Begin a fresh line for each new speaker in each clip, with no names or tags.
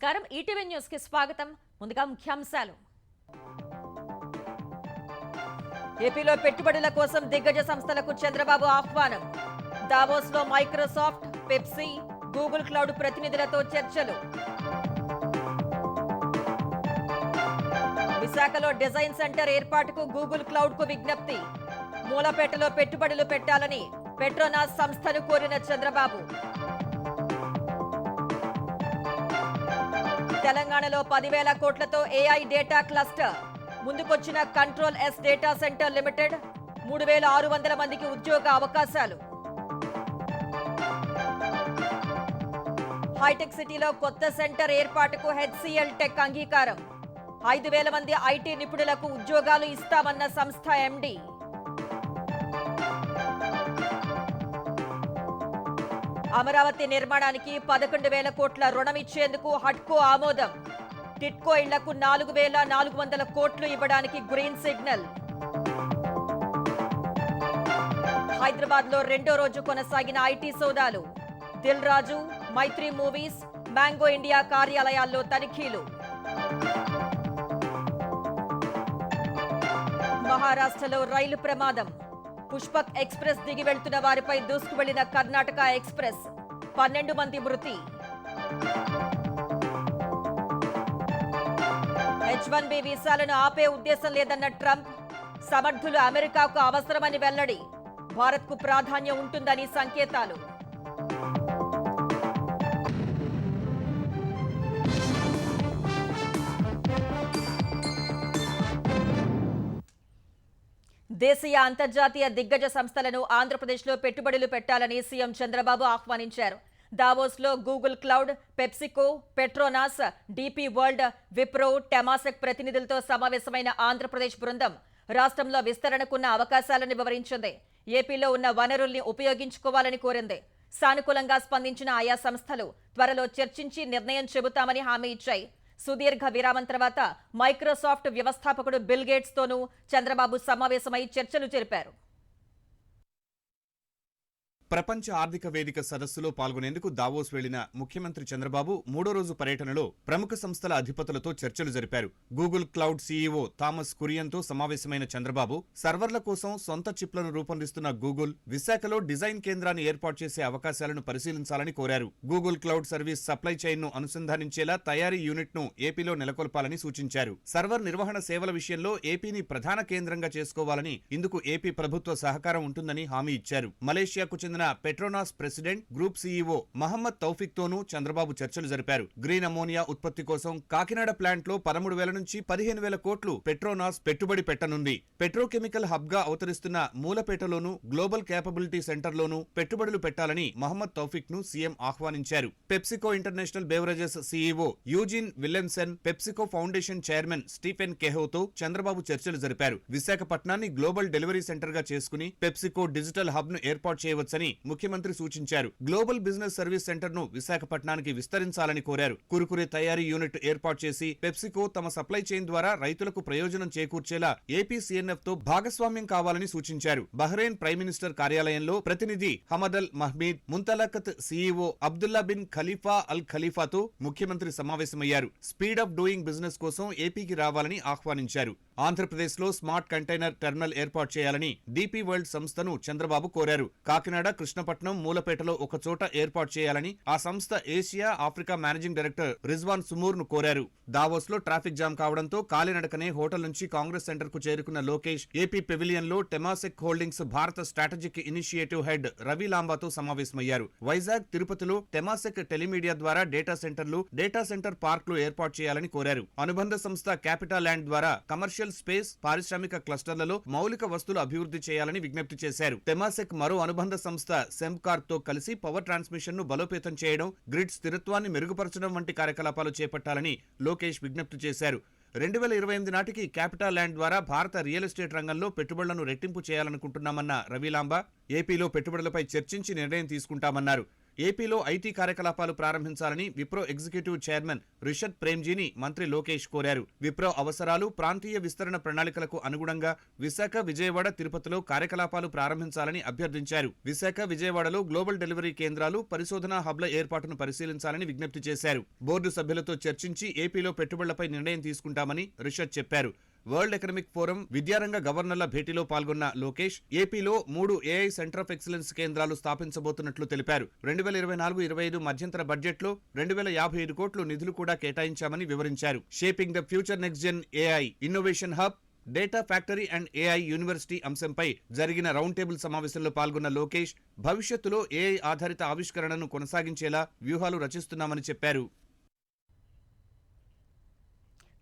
నమస్కారం ETV news కి స్వాగతం. ముందుగా ముఖ్యాంశాలు. ఏపీలో పెట్టుబడుల కోసం దిగ్గజ సంస్థలకు చంద్రబాబు ఆహ్వానం. దావోస్ లో మైక్రోసాఫ్ట్, పెప్సీ, గూగుల్ క్లౌడ్ ప్రతినిధులతో చర్చలు. విశాఖలో డిజైన్ సెంటర్ ఏర్పాటుకు గూగుల్ క్లౌడ్ కు విజ్ఞప్తి. మూలపేటలో పెట్టుబడులు పెట్టాలని పెట్రోనాస్ సంస్థను కోరిన చంద్రబాబు. తెలంగాణలో 10,000 కోట్లతో ఏఐ డేటా క్లస్టర్. ముందుకొచ్చిన control S data centre limited. 3,600 మందికి ఉద్యోగ అవకాశాలు. హైటెక్ సిటీలో కొత్త సెంటర్ ఏర్పాటుకు హెచ్సిఎల్ టెక్ అంగీకారం. 5,000 మంది ఐటీ నిపుణులకు ఉద్యోగాలు ఇస్తామన్న సంస్థ ఎండి. అమరావతి నిర్మాణానికి 11,000 కోట్ల రుణం ఇచ్చేందుకు హడ్కో ఆమోదం. టిట్కో ఇళ్లకు 4,400 కోట్లు ఇవ్వడానికి గ్రీన్ సిగ్నల్. హైదరాబాద్ లో రెండో రోజు కొనసాగిన ఐటీ సోదాలు. దిల్ రాజు, మైత్రి మూవీస్, మ్యాంగో ఇండియా కార్యాలయాల్లో తనిఖీలు. మహారాష్ట్రలో రైలు ప్రమాదం. పుష్పక్ ఎక్స్ప్రెస్ దిగి వెళ్తున్న వారిపై దూసుకు వెళ్లిన కర్ణాటక ఎక్స్ప్రెస్. 12 మంది మృతి. H1B వీసాలను ఆపే ఉద్దేశం లేదన్న ట్రంప్. సమర్థులు అమెరికాకు అవసరమని వెల్లడి. భారత్కు ప్రాధాన్యం ఉంటుందని సంకేతాలు. దేశీయ అంతర్జాతీయ దిగ్గజ సంస్థలను ఆంధ్రప్రదేశ్లో పెట్టుబడులు పెట్టాలని సీఎం చంద్రబాబు ఆహ్వానించారు. దావోస్లో Google cloud, PepsiCo, Petronas, DP World, Wipro, Temasek ప్రతినిధులతో సమావేశమైన ఆంధ్రప్రదేశ్ బృందం రాష్ట్రంలో విస్తరణకున్న అవకాశాలను వివరించింది. ఏపీలో ఉన్న వనరుల్ని ఉపయోగించుకోవాలని కోరింది. సానుకూలంగా స్పందించిన ఆయా సంస్థలు త్వరలో చర్చించి నిర్ణయం చెబుతామని హామీ ఇచ్చాయి. సుదీర్ఘ విరామం తర్వాత మైక్రోసాఫ్ట్ వ్యవస్థాపకుడు బిల్ గేట్స్ తోనూ చంద్రబాబు సమావేశమై చర్చలు జరిపారు.
ప్రపంచ ఆర్థిక వేదిక సదస్సులో పాల్గొనేందుకు దావోస్ వెళ్లిన ముఖ్యమంత్రి చంద్రబాబు మూడో రోజు పర్యటనలో ప్రముఖ సంస్థల అధిపతులతో చర్చలు జరిపారు. గూగుల్ క్లౌడ్ సీఈఓ థామస్ కురియన్తో సమావేశమైన చంద్రబాబు సర్వర్ల కోసం సొంత చిప్లను రూపొందిస్తున్న గూగుల్ విశాఖలో డిజైన్ కేంద్రాన్ని ఏర్పాటు చేసే అవకాశాలను పరిశీలించాలని కోరారు. Google cloud service supply chain ను అనుసంధానించేలా తయారీ యూనిట్ ను ఏపీలో నెలకొల్పాలని సూచించారు. సర్వర్ నిర్వహణ సేవల విషయంలో ఏపీని ప్రధాన కేంద్రంగా చేసుకోవాలని, ఇందుకు ఏపీ ప్రభుత్వ సహకారం ఉంటుందని హామీ ఇచ్చారు. మలేషియాకు చెందిన Petronas president, group CEO Muhammad Taufik తోనూ చంద్రబాబు చర్చలు జరిపారు. గ్రీన్ అమోనియా ఉత్పత్తి కోసం కాకినాడ ప్లాంట్ లో 13,000 నుంచి 15,000 కోట్లు పెట్రోనాస్ పెట్టుబడి పెట్టనుంది. పెట్రోకెమికల్ హబ్ గా అవతరిస్తున్న మూలపేటలోనూ గ్లోబల్ క్యాపబిలిటీ సెంటర్ లోనూ పెట్టుబడులు పెట్టాలని మహమ్మద్ తౌఫిక్ ను సీఎం ఆహ్వానించారు. PepsiCo international beverages CEO Eugene Willemsen, PepsiCo foundation chairman Stephen కెహోతో చంద్రబాబు చర్చలు జరిపారు. విశాఖపట్నాన్ని గ్లోబల్ డెలివరీ సెంటర్ గా చేసుకుని పెప్సికో డిజిటల్ హబ్ ను ఏర్పాటు చేయవచ్చని ముఖ్యమంత్రి సూచించారు. గ్లోబల్ బిజినెస్ సర్వీస్ సెంటర్ ను విశాఖపట్నానికి విస్తరించాలని కోరారు. కురుకురే తయారీ యూనిట్ ఏర్పాటు చేసి పెప్సికో తమ సప్లై చైన్ ద్వారా రైతులకు ప్రయోజనం చేకూర్చేలా ఏపీ సీఎన్ఎఫ్ తో భాగస్వామ్యం కావాలని సూచించారు. బహ్రెయిన్ ప్రైమ్ మినిస్టర్ కార్యాలయంలో ప్రతినిధి హమద్ అల్ మహ్మీద్, Mumtalakat CEO Abdulla bin Khalifa al ఖలీఫాతో ముఖ్యమంత్రి సమావేశమయ్యారు. స్పీడ్ ఆఫ్ డూయింగ్ బిజినెస్ కోసం ఏపీకి రావాలని ఆహ్వానించారు. ఆంధ్రప్రదేశ్ లో స్మార్ట్ కంటైనర్ టెర్మినల్ ఏర్పాటు చేయాలని డీపీ వరల్డ్ సంస్థను చంద్రబాబు కోరారు. కాకినాడ, కృష్ణపట్నం, మూలపేటలో ఒక చోట ఏర్పాటు చేయాలని ఆ సంస్థ Asia, Africa managing director Rizwan Soomar ను కోరారు. దావోస్ లో ట్రాఫిక్ జామ్ కావడంతో కాలినడకనే హోటల్ నుంచి కాంగ్రెస్ సెంటర్ కు చేరుకున్న లోకేష్ ఏపీ పెవిలియన్ లో టెమాసెక్ హోల్డింగ్స్ భారత స్ట్రాటజిక్ ఇనిషియేటివ్ హెడ్ రవి లాంబాతో సమావేశమయ్యారు. వైజాగ్, తిరుపతిలో టెమాసెక్ టెలిమీడియా ద్వారా డేటా సెంటర్లు, డేటా సెంటర్ పార్క్లు ఏర్పాటు చేయాలని కోరారు. అనుబంధ సంస్థ క్యాపిటల్ ల్యాండ్ ద్వారా కమర్షియల్ స్పేస్, పారిశ్రామిక క్లస్టర్లలో మౌలిక వస్తువులు అభివృద్ధి చేయాలని విజ్ఞప్తి చేశారు. టెమాసెక్ మరో అనుబంధ సంస్థ సెంకార్ తో కలిసి పవర్ ట్రాన్స్మిషన్ ను బలోపేతం చేయడం, గ్రిడ్ స్థిరత్వాన్ని మెరుగుపరచడం వంటి కార్యకలాపాలు చేపట్టాలని లోకేష్ విజ్ఞప్తి చేశారు. 2028 నాటికి క్యాపిటల్ ల్యాండ్ ద్వారా భారత రియల్ ఎస్టేట్ రంగంలో పెట్టుబడులను రెట్టింపు చేయాలనుకుంటున్నామన్న రవిలాంబా, ఏపీలో పెట్టుబడులపై చర్చించి నిర్ణయం తీసుకుంటామన్నారు. ఏపీలో ఐటీ కార్యకలాపాలు ప్రారంభించాలని విప్రో ఎగ్జిక్యూటివ్ చైర్మన్ రిషద్ ప్రేమ్జీని మంత్రి లోకేష్ కోరారు. విప్రో అవసరాలు, ప్రాంతీయ విస్తరణ ప్రణాళికలకు అనుగుణంగా విశాఖ, విజయవాడ, తిరుపతిలో కార్యకలాపాలు ప్రారంభించాలని అభ్యర్థించారు. విశాఖ, విజయవాడలో గ్లోబల్ డెలివరీ కేంద్రాలు, పరిశోధనా హబ్ల ఏర్పాటును పరిశీలించాలని విజ్ఞప్తి చేశారు. బోర్డు సభ్యులతో చర్చించి ఏపీలో పెట్టుబడులపై నిర్ణయం తీసుకుంటామని రిషద్ చెప్పారు. వరల్డ్ ఎకనామిక్ ఫోరం విద్యారంగ గవర్నర్ల భేటీలో పాల్గొన్న లోకేష్ ఏపీలో 3 ఏఐ సెంటర్ ఆఫ్ ఎక్సలెన్స్ కేంద్రాలు స్థాపించబోతున్నట్లు తెలిపారు. 2024-25 మధ్యంతర బడ్జెట్లో 2055 కోట్లు నిధులు కూడా కేటాయించామని వివరించారు. Shaping the future next gen AI innovation hub, data factory and AI university అంశంపై జరిగిన రౌండ్ టేబుల్ సమావేశంలో పాల్గొన్న లోకేష్ భవిష్యత్తులో ఏఐ ఆధారిత ఆవిష్కరణను కొనసాగించేలా వ్యూహాలు రచిస్తున్నామని చెప్పారు.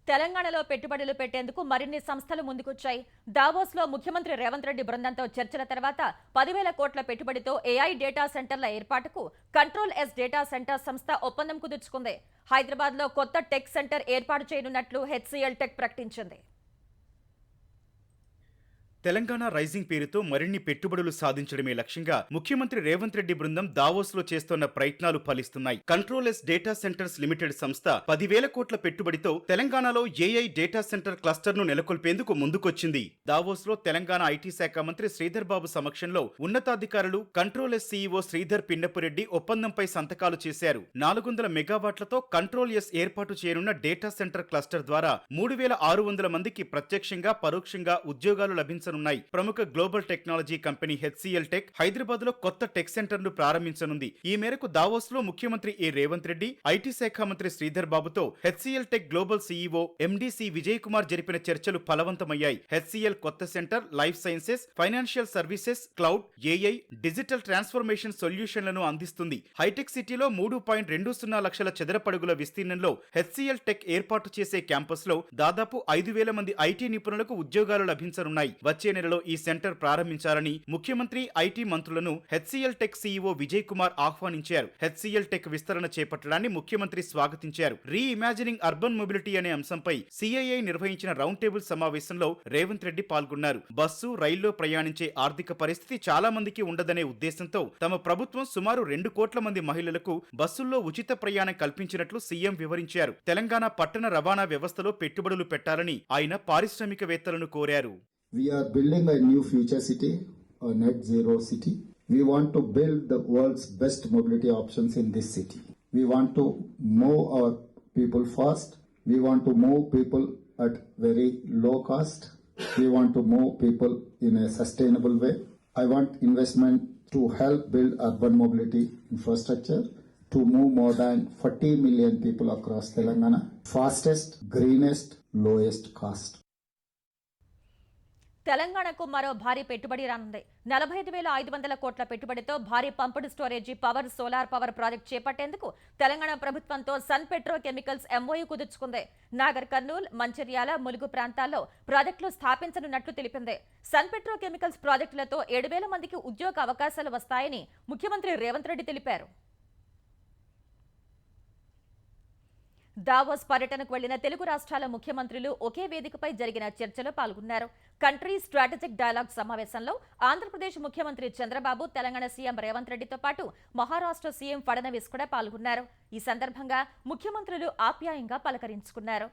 తెలంగాణలో పెట్టుబడులు పెట్టేందుకు మరిన్ని సంస్థలు ముందుకొచ్చాయి. దావోస్లో ముఖ్యమంత్రి రేవంత్ రెడ్డి బృందంతో చర్చల తర్వాత 10,000 కోట్ల పెట్టుబడితో ఏఐ డేటా సెంటర్ల ఏర్పాటుకు కంట్రోల్ ఎస్ డేటా సెంటర్ సంస్థ ఒప్పందం కుదుర్చుకుంది. హైదరాబాద్లో కొత్త టెక్ సెంటర్ ఏర్పాటు చేయనున్నట్లు హెచ్సిఎల్ టెక్ ప్రకటించింది.
తెలంగాణ రైజింగ్ పేరుతో మరిన్ని పెట్టుబడులు సాధించడమే లక్ష్యంగా ముఖ్యమంత్రి రేవంత్ రెడ్డి బృందం దావోస్ లో చేస్తోన్న ప్రయత్నాలు ఫలిస్తున్నాయి. Control S data centres limited సంస్థ 10,000 కోట్ల పెట్టుబడితో తెలంగాణలో ఏఐ డేటా సెంటర్ క్లస్టర్ ను నెలకొల్పేందుకు ముందుకొచ్చింది. దావోస్ లో తెలంగాణ ఐటీ శాఖ మంత్రి శ్రీధర్ బాబు సమక్షంలో ఉన్నతాధికారులు, control yes CEO Sridhar Pinnapureddy ఒప్పందంపై సంతకాలు చేశారు. 400 మెగావాట్లతో కంట్రోల్ ఎస్ ఏర్పాటు చేయనున్న డేటా సెంటర్ క్లస్టర్ ద్వారా 3,600 మందికి ప్రత్యక్షంగా, పరోక్షంగా ఉద్యోగాలు లభించనున్నాయి. ప్రముఖ global technology company HCl tech Hyderabad లో కొత్త టెక్ సెంటర్ ను ప్రారంభించనుంది. ఈ మేరకు దావోస్ లో ముఖ్యమంత్రి రేవంత్ రెడ్డి, ఐటీ శాఖ మంత్రి శ్రీధర్ బాబుతో హెచ్సిఎల్ టెక్ గ్లోబల్ సీఈఓ ఎండిసి విజయ్ కుమార్ జరిపిన చర్చలు ఫలవంతమయ్యాయి. హెచ్సిఎల్ కొత్త centre life sciences, financial services, cloud, AI, digital transformation సొల్యూషన్లను అందిస్తుంది. హైటెక్ సిటీలో 3.20 లక్షల చదరపడుగుల విస్తీర్ణంలో హెచ్సిఎల్ టెక్ ఏర్పాటు చేసే క్యాంపస్ లో దాదాపు 5,000 మంది ఐటీ నిపుణులకు ఉద్యోగాలు లభించనున్నాయి. వచ్చే నెలలో ఈ సెంటర్ ప్రారంభించాలని ముఖ్యమంత్రి, ఐటీ మంత్రులను HCl tech CEO Vijay Kumar ఆహ్వానించారు. హెచ్సిఎల్ టెక్ విస్తరణ చేపట్టడాన్ని ముఖ్యమంత్రి స్వాగతించారు. రీ ఇమాజినింగ్ అర్బన్ మొబిలిటీ అనే అంశంపై సిఐఐ నిర్వహించిన రౌండ్ టేబుల్ సమావేశంలో రేవంత్ రెడ్డి పాల్గొన్నారు. బస్సు, రైల్లో ప్రయాణించే ఆర్థిక పరిస్థితి చాలా మందికి ఉండదనే ఉద్దేశంతో తమ ప్రభుత్వం సుమారు 2 కోట్ల మంది మహిళలకు బస్సుల్లో ఉచిత ప్రయాణం కల్పించినట్లు సీఎం వివరించారు. తెలంగాణ పట్టణ రవాణా వ్యవస్థలో పెట్టుబడులు పెట్టాలని ఆయన పారిశ్రామికవేత్తలను కోరారు.
We are building a new future city, a net zero city. We want to build the world's best mobility options in this city. We want to move our people fast. We want to move people at very low cost. We want to move people in a sustainable way. I want investment to help build urban mobility infrastructure to move more than 40 million people across Telangana. Fastest, greenest, lowest cost.
తెలంగాణకు మరో భారీ పెట్టుబడి రానుంది. 45,500 కోట్ల పెట్టుబడితో భారీ pumped storage power, solar power project చేపట్టేందుకు తెలంగాణ ప్రభుత్వంతో సన్ పెట్రో కెమికల్స్ ఎంఓయూ కుదుర్చుకుంది. నాగర్ కర్నూల్, మంచిర్యాల, ములుగు ప్రాంతాల్లో ప్రాజెక్టులు స్థాపించనున్నట్లు తెలిపింది. సన్ పెట్రో కెమికల్స్ ప్రాజెక్టులతో 7,000 మందికి ఉద్యోగ అవకాశాలు వస్తాయని ముఖ్యమంత్రి రేవంత్ రెడ్డి తెలిపారు. దావోస్ పర్యటనకు వెళ్లిన తెలుగు రాష్ట్రాల ముఖ్యమంత్రులు ఒకే వేదికపై జరిగిన చర్చలో పాల్గొన్నారు. కంట్రీ స్ట్రాటజిక్ డైలాగ్ సమావేశంలో ఆంధ్రప్రదేశ్ ముఖ్యమంత్రి చంద్రబాబు, తెలంగాణ సీఎం రేవంత్ రెడ్డితో పాటు మహారాష్ట్ర సీఎం ఫడణవీస్ కూడా పాల్గొన్నారు. ఈ సందర్భంగా ముఖ్యమంత్రులు ఆప్యాయంగా పలకరించుకున్నారు.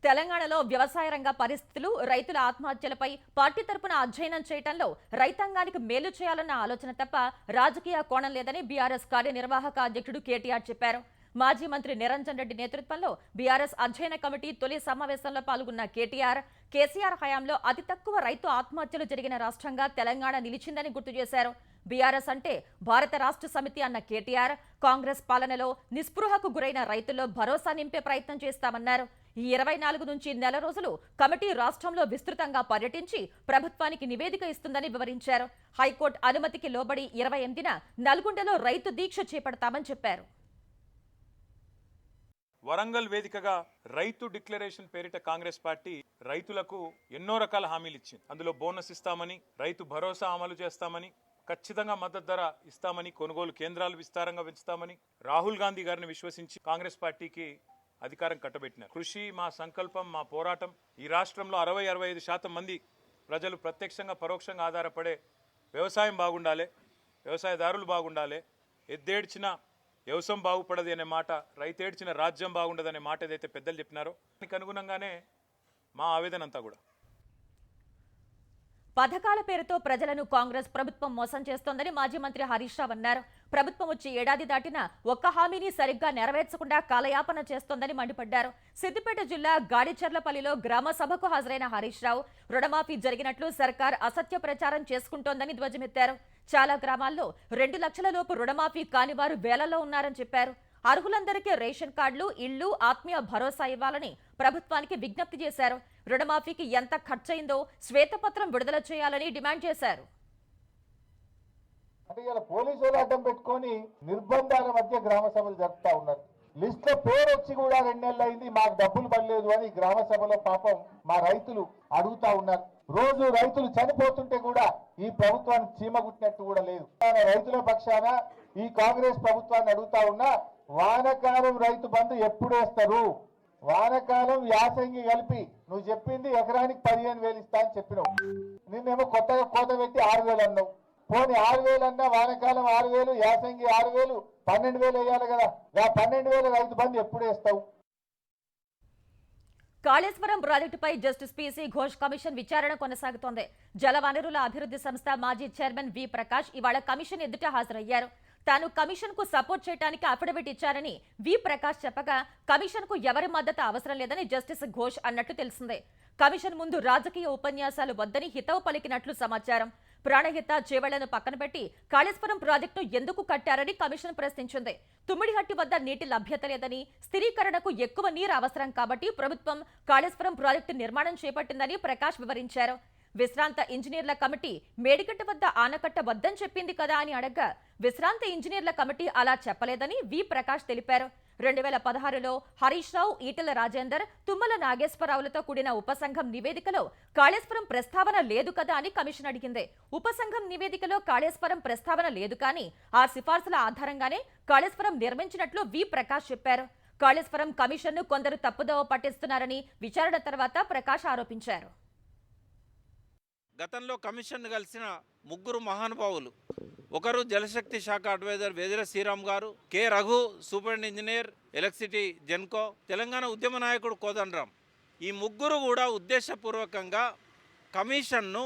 తెలంగాణలో వ్యవసాయ రంగ పరిస్థితులు, రైతుల ఆత్మహత్యలపై పార్టీ తరపున అధ్యయనం చేయడంలో రైతాంగానికి మేలు చేయాలన్న ఆలోచన తప్ప రాజకీయ కోణం లేదని బీఆర్ఎస్ కార్యనిర్వాహక అధ్యక్షుడు కేటీఆర్ చెప్పారు. మాజీ మంత్రి నిరంజన్ రెడ్డి నేతృత్వంలో బీఆర్ఎస్ అధ్యయన కమిటీ తొలి సమావేశంలో పాల్గొన్న కేటీఆర్, కేసీఆర్ హయాంలో అతి తక్కువ రైతు ఆత్మహత్యలు జరిగిన రాష్ట్రంగా తెలంగాణ నిలిచిందని గుర్తు చేశారు. బీఆర్ఎస్ అంటే భారత రాష్ట్ర సమితి అన్న కేటీఆర్, కాంగ్రెస్ పాలనలో నిస్పృహకు గురైన రైతుల్లో భరోసా నింపే ప్రయత్నం చేస్తామన్నారు. ఈ 24 నుంచి నెల రోజులు కమిటీ రాష్ట్రంలో విస్తృతంగా పర్యటించి ప్రభుత్వానికి నివేదిక ఇస్తుందని వివరించారు. హైకోర్టు అనుమతికి లోబడి 28న నల్గొండలో రైతు దీక్ష చేపడతామని చెప్పారు.
వరంగల్ వేదికగా రైతు డిక్లరేషన్ పేరిట కాంగ్రెస్ పార్టీ రైతులకు ఎన్నో రకాల హామీలు ఇచ్చింది. అందులో బోనస్ ఇస్తామని, రైతు భరోసా అమలు చేస్తామని, ఖచ్చితంగా మద్దతు ధర ఇస్తామని, కొనుగోలు కేంద్రాలు విస్తారంగా పెంచుతామని రాహుల్ గాంధీ గారిని విశ్వసించి కాంగ్రెస్ పార్టీకి అధికారం కట్టబెట్టినారు. కృషి, మా సంకల్పం, మా పోరాటం. ఈ రాష్ట్రంలో 60-65% మంది ప్రజలు ప్రత్యక్షంగా, పరోక్షంగా ఆధారపడే వ్యవసాయం బాగుండాలి, వ్యవసాయదారులు బాగుండాలి, ఎద్దేడ్చిన వ్యవసాయం బాగుపడదు అనే మాట, రైతేడ్చిన రాజ్యం బాగుండదనే మాట ఏదైతే పెద్దలు చెప్పినారో దానికి అనుగుణంగానే మా ఆవేదన అంతా కూడా.
పథకాల పేరుతో ప్రజలను కాంగ్రెస్ ప్రభుత్వం మోసం చేస్తోందని మాజీ మంత్రి హరీష్ రావు అన్నారు. ప్రభుత్వం వచ్చి ఏడాది దాటినా ఒక్క హామీని సరిగ్గా నెరవేర్చకుండా కాలయాపన చేస్తోందని మండిపడ్డారు. సిద్దిపేట జిల్లా గాడిచెర్లపల్లిలో గ్రామ సభకు హాజరైన హరీష్ రావు రుణమాఫీ జరిగినట్లు సర్కార్ అసత్య ప్రచారం చేసుకుంటోందని ధ్వజమెత్తారు. చాలా గ్రామాల్లో 2 లక్షల లోపు రుణమాఫీ కాని వారు వేలల్లో ఉన్నారని చెప్పారు. అర్హులందరికీ రేషన్ కార్డులు, ఇళ్లు, ఆత్మీయ భరోసా ఇవ్వాలని ప్రభుత్వానికి విజ్ఞప్తి చేశారు. రుణమాఫీకి ఎంత ఖర్చయిందో శ్వేతపత్రం విడుదల చేయాలని డిమాండ్ చేశారు.
అంటే ఇలా పోలీసులు అడ్డం పెట్టుకొని నిర్బంధాల మధ్య గ్రామ సభలు జరుపుతా ఉన్నారు. లిస్ట్ లో పేరు వచ్చి కూడా 2 నెలలు అయింది, మాకు డబ్బులు పడలేదు అని గ్రామ సభలో పాపం మా రైతులు అడుగుతా ఉన్నారు. రోజు రైతులు చనిపోతుంటే కూడా ఈ ప్రభుత్వాన్ని చీమగుట్టినట్టు కూడా లేదు. రైతుల పక్షాన ఈ కాంగ్రెస్ ప్రభుత్వాన్ని అడుగుతా ఉన్నా, వానకాలం రైతు బంధు ఎప్పుడు వేస్తారు? వానకాలం యాసంగి కలిపి నువ్వు చెప్పింది ఎకరానికి 15,000 ఇస్తా అని చెప్పినావు. నిన్నేమో కొత్తగా కోత పెట్టి 6,000 అన్నావు. పోనీ 6,000 అన్నా వానకాలం 6,000, యాసంగి 6,000, 12,000 వేయాలి కదా. 12,000 రైతు బంధు ఎప్పుడు వేస్తావు?
కాళేశ్వరం ప్రాజెక్టుపై జస్టిస్ పీసీ ఘోష్ కమిషన్ విచారణ కొనసాగుతోంది. జలవనరుల అభివృద్ధి సంస్థ మాజీ చైర్మన్ వి ప్రకాష్ ఇవాళ కమిషన్ ఎదుట హాజరయ్యారు. తాను కమిషన్ కు సపోర్ట్ చేయడానికి అఫిడవిట్ ఇచ్చారని వి ప్రకాష్ చెప్పగా కమిషన్ కు ఎవరి మద్దతు అవసరం లేదని జస్టిస్ ఘోష్ అన్నట్టు తెలిసిందే. కమిషన్ ముందు రాజకీయ ఉపన్యాసాలు వద్దని హితవు పలికినట్లు సమాచారం. ప్రాణహిత చేవళ్లను పక్కన పెట్టి కాళేశ్వరం ప్రాజెక్టును ఎందుకు కట్టారని కమిషన్ ప్రశ్నించింది. తుమ్మిడిహట్టి వద్ద నీటి లభ్యత లేదని, స్థిరీకరణకు ఎక్కువ నీరు అవసరం కాబట్టి ప్రభుత్వం కాళేశ్వరం ప్రాజెక్టు నిర్మాణం చేపట్టిందని ప్రకాష్ వివరించారు. విశ్రాంత ఇంజనీర్ల కమిటీ మేడిగడ్డ వద్ద ఆనకట్ట వద్దని చెప్పింది కదా అని అడగ్గా విశ్రాంత ఇంజనీర్ల కమిటీ అలా చెప్పలేదని వి ప్రకాష్ తెలిపారు. 2016లో హరీష్ రావు, ఈటెల రాజేందర్, తుమ్మల నాగేశ్వరరావులతో కూడిన ఉపసంఘం నివేదికలో కాళేశ్వరం ప్రస్తావన లేదు కదా అని కమిషన్ అడిగింది. ఉపసంఘం నివేదికలో కాళేశ్వరం ప్రస్తావన లేదు కానీ ఆ సిఫార్సుల ఆధారంగానే కాళేశ్వరం నిర్మించినట్లు వి ప్రకాష్ చెప్పారు. కాళేశ్వరం కమిషన్ను కొందరు తప్పుదోవ పట్టిస్తున్నారని విచారణ తర్వాత ప్రకాష్ ఆరోపించారు.
గతంలో కమిషన్ కలిసిన 3 మహానుభావులు, ఒకరు జలశక్తి శాఖ అడ్వైజర్ వేదిర శ్రీరామ్ గారు, K Raghu superintendent engineer electricity Genco, Telangana ఉద్యమ నాయకుడు కోదండరామ్. ఈ 3 కూడా ఉద్దేశపూర్వకంగా కమిషన్ను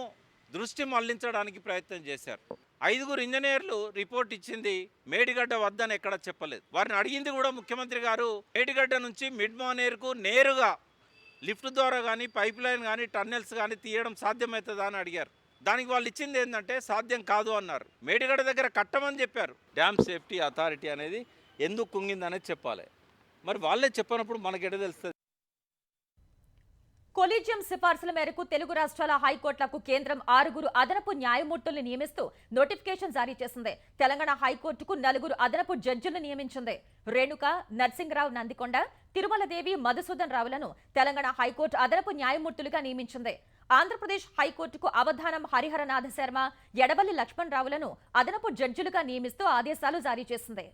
దృష్టి మళ్లించడానికి ప్రయత్నం చేశారు. 5 ఇంజనీర్లు రిపోర్ట్ ఇచ్చింది మేడిగడ్డ వద్దని ఎక్కడ చెప్పలేదు. వారిని అడిగింది కూడా ముఖ్యమంత్రి గారు మేడిగడ్డ నుంచి మిడ్ మానేర్కు నేరుగా లిఫ్ట్ ద్వారా కానీ, పైప్ లైన్ కానీ, టన్నెల్స్ కానీ తీయడం సాధ్యమవుతుందా అని అడిగారు. దానికి వాళ్ళు ఇచ్చింది ఏంటంటే సాధ్యం కాదు అన్నారు. మేడిగడ్డ దగ్గర కట్టమని చెప్పారు. డ్యామ్ సేఫ్టీ అథారిటీ అనేది ఎందుకు కుంగిందనేది చెప్పాలి. మరి వాళ్ళే చెప్పినప్పుడు మనకి ఎడ తెలుస్తుంది?
కొలీజియం సిఫార్సుల మేరకు తెలుగు రాష్ట్రాల హైకోర్టులకు కేంద్రం 6 అదనపు న్యాయమూర్తుల్ని నియమిస్తూ నోటిఫికేషన్ జారీ చేసింది. తెలంగాణ హైకోర్టుకు 4 అదనపు జడ్జిలను నియమించింది. రేణుక, నర్సింగరావు నందికొండ, తిరుమలదేవి, మధుసూదన్ రావులను తెలంగాణ హైకోర్టు అదనపు న్యాయమూర్తులుగా నియమించింది. ఆంధ్రప్రదేశ్ హైకోర్టుకు అవధానం హరిహరనాథ శర్మ, ఎడవల్లి లక్ష్మణ్ రావులను అదనపు జడ్జిలుగా నియమిస్తూ ఆదేశాలు జారీ చేసింది.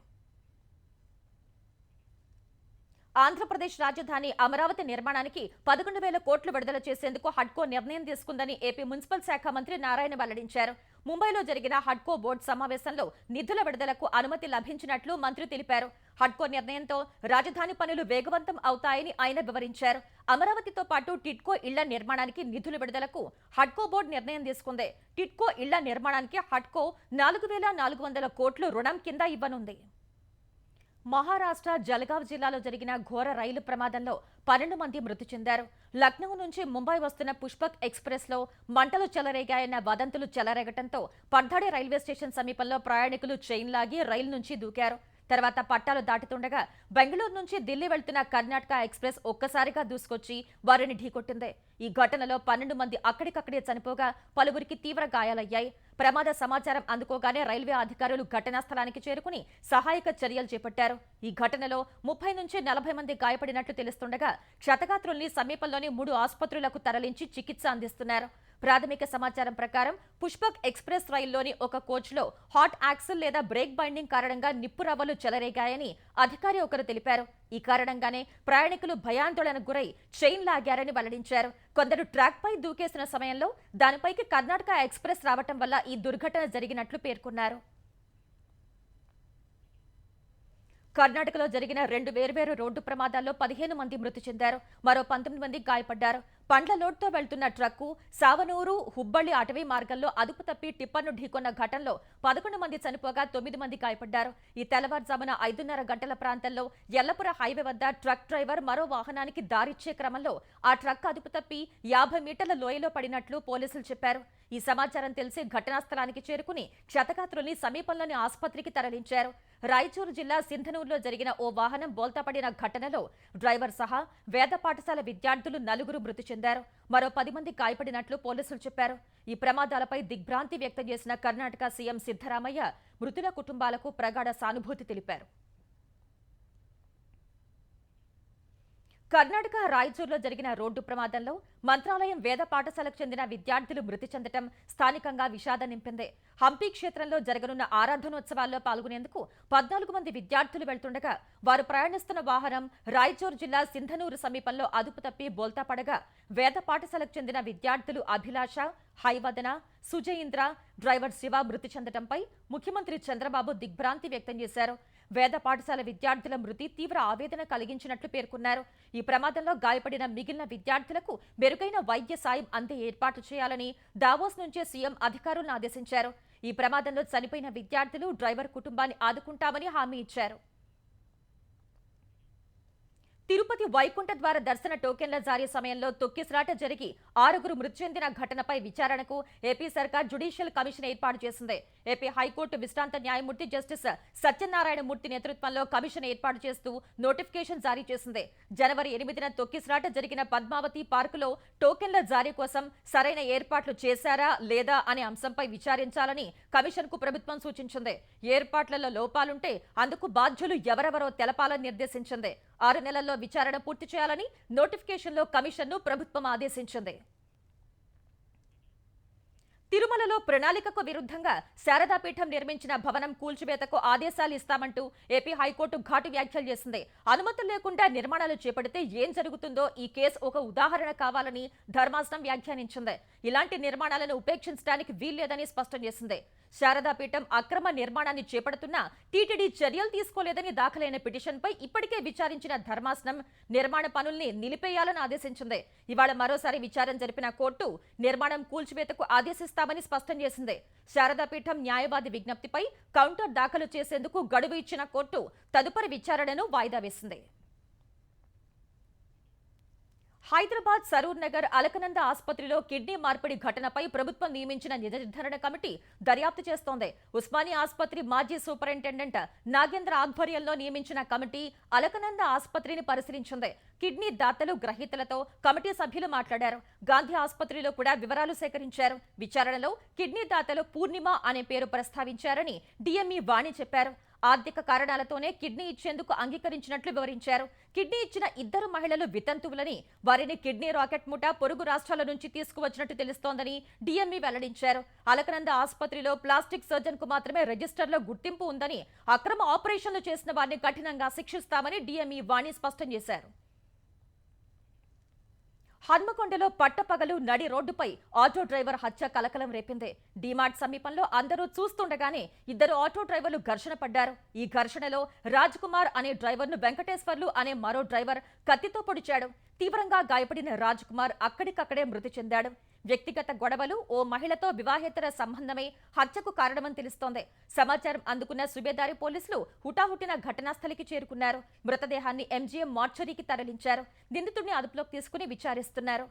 ఆంధ్రప్రదేశ్ రాజధాని అమరావతి నిర్మాణానికి 11,000 కోట్లు విడుదల చేసేందుకు హడ్కో నిర్ణయం తీసుకుందని ఏపీ మున్సిపల్ శాఖ మంత్రి నారాయణ వెల్లడించారు. ముంబైలో జరిగిన హడ్కో బోర్డు సమావేశంలో నిధుల విడుదలకు అనుమతి లభించినట్లు మంత్రి తెలిపారు. హడ్కో నిర్ణయంతో రాజధాని పనులు వేగవంతం అవుతాయని ఆయన వివరించారు. అమరావతితో పాటు టిడ్కో ఇళ్ల నిర్మాణానికి నిధుల విడుదలకు హడ్కో బోర్డు నిర్ణయం తీసుకుంది. టిడ్కో ఇళ్ల నిర్మాణానికి హడ్కో 4,400 కోట్లు రుణం కింద ఇవ్వనుంది. మహారాష్ట్ర జల్గావ్ జిల్లాలో జరిగిన ఘోర రైలు ప్రమాదంలో 12 మంది మృతి చెందారు. లక్నో నుంచి ముంబై వస్తున్న పుష్పక్ ఎక్స్ప్రెస్ లో మంటలు చెలరేగాయన్న వదంతులు చెలరేగటంతో పడ్డాడి రైల్వే స్టేషన్ సమీపంలో ప్రయాణికులు చైన్ లాగి రైలు నుంచి దూకారు. తర్వాత పట్టాలు దాటుతుండగా బెంగళూరు నుంచి ఢిల్లీ వెళ్తున్న కర్ణాటక ఎక్స్ప్రెస్ ఒక్కసారిగా దూసుకొచ్చి వారిని ఢీకొట్టింది. ఈ ఘటనలో 12 మంది అక్కడికక్కడే చనిపోగా పలువురికి తీవ్ర గాయాలయ్యాయి. ప్రమాద సమాచారం అందుకోగానే రైల్వే అధికారులు ఘటనా స్థలానికి చేరుకుని సహాయక చర్యలు చేపట్టారు. ఈ ఘటనలో 30 నుంచి 40 మంది గాయపడినట్లు తెలుస్తుండగా క్షతగాత్రుల్ని సమీపంలోని 3 ఆసుపత్రులకు తరలించి చికిత్స అందిస్తున్నారు. ప్రాథమిక సమాచారం ప్రకారం పుష్పక్ ఎక్స్ప్రెస్ రైల్లోని ఒక కోచ్లో హాట్ యాక్సిల్ లేదా బ్రేక్ బైండింగ్ కారణంగా నిప్పు రవ్వలు చెలరేగాయని అధికారి ఒకరు తెలిపారు. ఈ కారణంగానే ప్రయాణికులు భయాందోళనకు గురై చైన్ లాగారని వెల్లడించారు. కొందరు ట్రాక్పై దూకేసిన సమయంలో దానిపైకి కర్ణాటక ఎక్స్ప్రెస్ రావటం వల్ల ఈ దుర్ఘటన జరిగినట్లు పేర్కొన్నారు. కర్ణాటకలో జరిగిన 2 వేర్వేరు రోడ్డు ప్రమాదాల్లో 15 మంది మృతి చెందారు. మరో 19 మంది గాయపడ్డారు. పండ్ల లోడ్తో వెళ్తున్న ట్రక్కు సావనూరు హుబ్బళ్లి అటవీ మార్గంలో అదుపు తప్పి టిప్పర్ను ఢీకొన్న ఘటనలో 11 మంది చనిపోగా 9 మంది గాయపడ్డారు. ఈ తెల్లవారుజామున 5:30 గంటల ప్రాంతంలో యల్లపుర హైవే వద్ద ట్రక్ డ్రైవర్ మరో వాహనానికి దారిచ్చే క్రమంలో ఆ ట్రక్ అదుపు తప్పి 50 మీటర్ల లోయలో పడినట్లు పోలీసులు చెప్పారు. ఈ సమాచారం తెలిసి ఘటనా స్థలానికి చేరుకుని క్షతగాత్రుల్ని సమీపంలోని ఆసుపత్రికి తరలించారు. రాయచూరు జిల్లా సింధనూరులో జరిగిన ఓ వాహనం బోల్తాపడిన ఘటనలో డ్రైవర్ సహా వేద పాఠశాల విద్యార్థులు 4 మృతి చెందారు. మరో 10 మంది గాయపడినట్లు పోలీసులు చెప్పారు. ఈ ప్రమాదాలపై దిగ్భ్రాంతి వ్యక్తం చేసిన కర్ణాటక సీఎం సిద్ధరామయ్య మృతుల కుటుంబాలకు ప్రగాఢ సానుభూతి తెలిపారు. కర్ణాటక రాయచూరులో జరిగిన రోడ్డు ప్రమాదంలో మంత్రాలయం వేద పాఠశాలకు చెందిన విద్యార్థులు మృతి చెందడం స్థానికంగా విషాదం నింపింది. హంపి క్షేత్రంలో జరగనున్న ఆరాధనోత్సవాల్లో పాల్గొనేందుకు 14 మంది విద్యార్థులు వెళ్తుండగా వారు ప్రయాణిస్తున్న వాహనం రాయచూరు జిల్లా సింధనూరు సమీపంలో అదుపు తప్పి బోల్తా పడగా వేద పాఠశాలకు చెందిన విద్యార్థులు అభిలాష, హైవదన, సుజయేంద్ర, డ్రైవర్ శివ మృతి చెందడంపై ముఖ్యమంత్రి చంద్రబాబు దిగ్భ్రాంతి వ్యక్తం చేశారు. వేద పాఠశాల విద్యార్థుల మృతి తీవ్ర ఆవేదన కలిగించినట్లు పేర్కొన్నారు. ఈ ప్రమాదంలో గాయపడిన మిగిలిన విద్యార్థులకు మెరుగైన వైద్య సాయం అందే ఏర్పాటు చేయాలని దావోస్ నుంచే సీఎం అధికారులను ఆదేశించారు. ఈ ప్రమాదంలో చనిపోయిన విద్యార్థులు, డ్రైవర్ కుటుంబాన్ని ఆదుకుంటామని హామీ ఇచ్చారు. తిరుపతి వైకుంఠ ద్వార దర్శన టోకెన్ల జారీ సమయంలో తొక్కిసలాట జరిగి 6 మృతి చెందిన ఘటనపై విచారణకు ఏపీ సర్కార్ జ్యుడిషియల్ కమిషన్ ఏర్పాటు చేసింది. ఏపీ హైకోర్టు విశ్రాంత న్యాయమూర్తి జస్టిస్ సత్యనారాయణ మూర్తి నేతృత్వంలో కమిషన్ ఏర్పాటు చేస్తూ నోటిఫికేషన్ జారీ చేసింది. జనవరి 8న తొక్కిసలాట జరిగిన పద్మావతి పార్కులో టోకెన్ల జారీ కోసం సరైన ఏర్పాట్లు చేశారా లేదా అనే అంశంపై విచారించాలని కమిషన్కు ప్రభుత్వం సూచించింది. ఏర్పాట్లలో లోపాలుంటే అందుకు బాధ్యులు ఎవరెవరో తెలపాలని నిర్దేశించింది. 6 నెలల్లో విచారణ పూర్తి చేయాలని నోటిఫికేషన్లో కమిషన్ను ప్రభుత్వం ఆదేశించింది. తిరుమలలో ప్రణాళికకు విరుద్ధంగా శారదాపీఠం నిర్మించిన భవనం కూల్చివేతకు ఆదేశాలు ఇస్తామంటూ ఏపీ హైకోర్టు ఘాటు వ్యాఖ్యలు చేసింది. అనుమతులు లేకుండా నిర్మాణాలు చేపడితే ఏం జరుగుతుందో ఈ కేసు ఒక ఉదాహరణ కావాలని ధర్మాసనం వ్యాఖ్యానించింది. ఇలాంటి నిర్మాణాలను ఉపేక్షించడానికి వీల్లేదని స్పష్టం చేసింది. శారదాపీఠం అక్రమ నిర్మాణాన్ని చేపడుతున్నా టీటీడీ చర్యలు తీసుకోలేదని దాఖలైన పిటిషన్పై ఇప్పటికే విచారించిన ధర్మాసనం నిర్మాణ పనుల్ని నిలిపేయాలని ఆదేశించింది. ఇవాళ మరోసారి విచారణ జరిపిన కోర్టు నిర్మాణం కూల్చివేతకు ఆదేశిస్తామని స్పష్టం చేసింది. శారదాపీఠం న్యాయవాది విజ్ఞప్తిపై కౌంటర్ దాఖలు చేసేందుకు గడువు ఇచ్చిన కోర్టు తదుపరి విచారణను వాయిదా వేసింది. హైదరాబాద్ సరూర్ నగర్ అలకనంద ఆసుపత్రిలో కిడ్నీ మార్పిడి ఘటనపై ప్రభుత్వం నియమించిన నిజ నిర్ధారణ కమిటీ దర్యాప్తు చేస్తోంది. ఉస్మానియా ఆసుపత్రి మాజీ సూపరింటెండెంట్ నాగేంద్ర ఆధ్వర్యంలో నియమించిన కమిటీ అలకనంద ఆసుపత్రిని పరిశీలించింది. కిడ్నీ దాతలు, గ్రహీతలతో కమిటీ సభ్యులు మాట్లాడారు. గాంధీ ఆసుపత్రిలో కూడా వివరాలు సేకరించారు. విచారణలో కిడ్నీ దాతలు పూర్ణిమ అనే పేరు ప్రస్తావించారని డిఎంఈ వాణి చెప్పారు. ఆర్థిక కారణాలతోనే కిడ్నీ ఇచ్చేందుకు అంగీకరించినట్లు వివరించారు. కిడ్నీ ఇచ్చిన 2 మహిళలు వితంతువులని, వారిని కిడ్నీ రాకెట్ ముఠా పొరుగు రాష్ట్రాల నుంచి తీసుకువచ్చినట్టు తెలుస్తోందని డిఎంఈ వెల్లడించారు. అలకనంద ఆసుపత్రిలో ప్లాస్టిక్ సర్జన్ కు మాత్రమే రిజిస్టర్లో గుర్తింపు ఉందని, అక్రమ ఆపరేషన్లు చేసిన వారిని కఠినంగా శిక్షిస్తామని డిఎంఈ వాణి స్పష్టం చేశారు. హన్మకొండలో పట్టపగలు నడి రోడ్డుపై ఆటో డ్రైవర్ హత్య కలకలం రేపింది. డీమార్ట్ సమీపంలో అందరూ చూస్తుండగానే 2 ఆటో డ్రైవర్లు ఘర్షణ పడ్డారు. ఈ ఘర్షణలో రాజ్ కుమార్ అనే డ్రైవర్ను వెంకటేశ్వర్లు అనే మరో డ్రైవర్ కత్తితో పొడిచాడు. తీవ్రంగా గాయపడిన రాజ్ కుమార్ అక్కడికక్కడే మృతి చెందాడు. వ్యక్తిగత గొడవలు, ఓ మహిళతో వివాహేతర సంబంధమే హత్యకు కారణమని తెలుస్తోంది. సమాచారం అందుకున్న సుబేదారి పోలీసులు హుటాహుటిన ఘటనా స్థలికి చేరుకున్నారు. మృతదేహాన్ని ఎంజీఎం మార్చరీకి తరలించారు. నిందితుడిని అదుపులోకి తీసుకుని విచారిస్తున్నారు.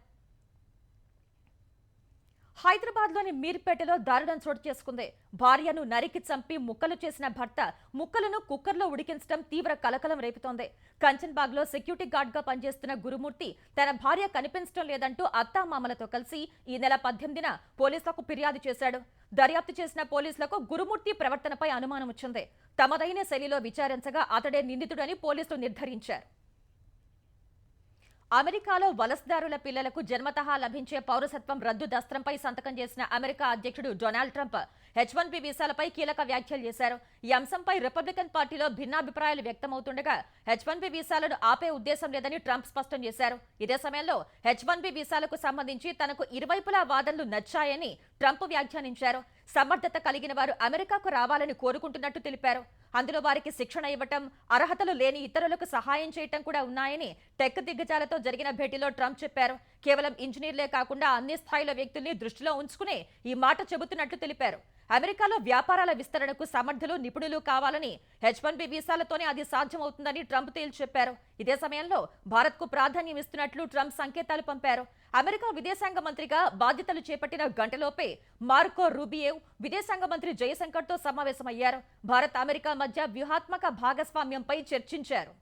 హైదరాబాద్లోని మీర్పేటలో దారుణం చోటు చేసుకుంది. భార్యను నరికి చంపి ముక్కలు చేసిన భర్త ముక్కలను కుక్కర్లో ఉడికించడం తీవ్ర కలకలం రేపుతోంది. కంచన్బాగ్లో సెక్యూరిటీ గార్డ్గా పనిచేస్తున్న గురుమూర్తి తన భార్య కనిపించడం లేదంటూ అత్తామామలతో కలిసి ఈ నెల 18న పోలీసులకు ఫిర్యాదు చేశాడు. దర్యాప్తు చేసిన పోలీసులకు గురుమూర్తి ప్రవర్తనపై అనుమానం వచ్చింది. తమదైన శైలిలో విచారించగా అతడే నిందితుడని పోలీసులు నిర్ధారించారు. అమెరికాలో వలసదారుల పిల్లలకు జన్మతహా లభించే పౌరసత్వం రద్దు దస్త్రంపై సంతకం చేసిన అమెరికా అధ్యక్షుడు డొనాల్డ్ ట్రంప్ H-1B వీసాలపై కీలక వ్యాఖ్యలు చేశారు. ఈ అంశంపై రిపబ్లికన్ పార్టీలో భిన్నాభిప్రాయాలు వ్యక్తమవుతుండగా H-1B వీసాలను ఆపే ఉద్దేశం లేదని ట్రంప్ స్పష్టం చేశారు. ఇదే సమయంలో H-1B వీసాలకు సంబంధించి తనకు ఇరువైపులా వాదనలు నచ్చాయని ట్రంప్ వ్యాఖ్యానించారు. సమర్థత కలిగిన వారు అమెరికాకు రావాలని కోరుకుంటున్నట్టు తెలిపారు. అందులో వారికి శిక్షణ ఇవ్వటం, అర్హతలు లేని ఇతరులకు సహాయం చేయటం కూడా ఉన్నాయని టెక్ దిగ్గజాలతో జరిగిన భేటీలో ట్రంప్ చెప్పారు. కేవలం ఇంజనీర్లే కాకుండా అన్ని స్థాయిల వ్యక్తుల్ని దృష్టిలో ఉంచుకునే ఈ మాట చెబుతున్నట్లు తెలిపారు. అమెరికాలో వ్యాపారాల విస్తరణకు సమర్థులు, నిపుణులు కావాలని H-1B వీసాలతోనే అది సాధ్యమవుతుందని ట్రంప్ తేల్చి చెప్పారు. ఇదే సమయంలో భారత్కు ప్రాధాన్యం ఇస్తున్నట్లు ట్రంప్ సంకేతాలు పంపారు. అమెరికా విదేశాంగ మంత్రిగా బాధ్యతలు చేపట్టిన గంటలోపే మార్కో రూబియో విదేశాంగ మంత్రి జయశంకర్తో సమావేశమయ్యారు. భారత్, అమెరికా మధ్య వ్యూహాత్మక భాగస్వామ్యంపై చర్చించారు.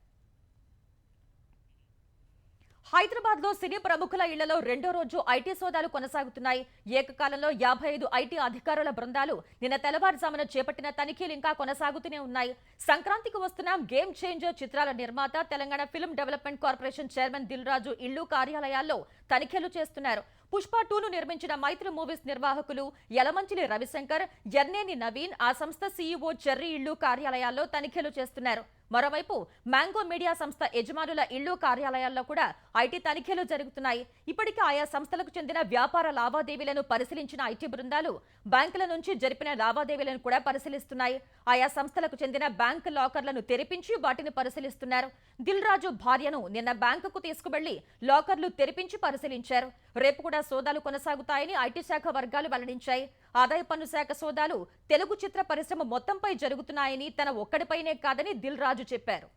హైదరాబాద్ లో సినీ ప్రముఖుల ఇళ్లలో రెండో రోజు ఐటీ సోదాలు కొనసాగుతున్నాయి. ఏకకాలంలో 55 ఐటీ అధికారుల బృందాలు నిన్న తెల్లవారుజామున చేపట్టిన తనిఖీలు ఇంకా కొనసాగుతూనే ఉన్నాయి. సంక్రాంతికి వస్తున్న గేమ్ చేంజర్ చిత్రాల నిర్మాత, Telangana film development corporation chairman Dil Raju ఇళ్లు, కార్యాలయాల్లో తనిఖీలు చేస్తున్నారు. పుష్ప 2ను నిర్మించిన మైత్రి మూవీస్ నిర్వాహకులు యలమంచిలి రవిశంకర్, ఎర్నేని నవీన్, ఆ సంస్థ సీఈఓ చెర్రీ ఇళ్లు, కార్యాలయాల్లో తనిఖీలు చేస్తున్నారు. మరోవైపు మ్యాంగో మీడియా సంస్థ యజమానుల ఇళ్లు, కార్యాలయాల్లో కూడా ఐటీ తనిఖీలు జరుగుతున్నాయి. ఇప్పటికే ఆయా సంస్థలకు చెందిన వ్యాపార లావాదేవీలను పరిశీలించిన ఐటీ బృందాలు బ్యాంకుల నుంచి జరిపిన లావాదేవీలను కూడా పరిశీలిస్తున్నాయి. ఆయా సంస్థలకు చెందిన బ్యాంకు లాకర్లను తెరిపించి వాటిని పరిశీలిస్తున్నారు. దిల్ రాజు భార్యను నిన్న బ్యాంకుకు తీసుకువెళ్లి లాకర్లు తెరిపించి పరిశీలించారు. రేపు కూడా సోదాలు కొనసాగుతాయని ఐటీ శాఖ వర్గాలు వెల్లడించాయి. ఆదాయ పన్ను శాఖ సోదాలు తెలుగు చిత్ర పరిశ్రమ మొత్తంపై జరుగుతున్నాయని, తన ఒక్కడిపైనే కాదని దిల్ రాజు చెప్పారు.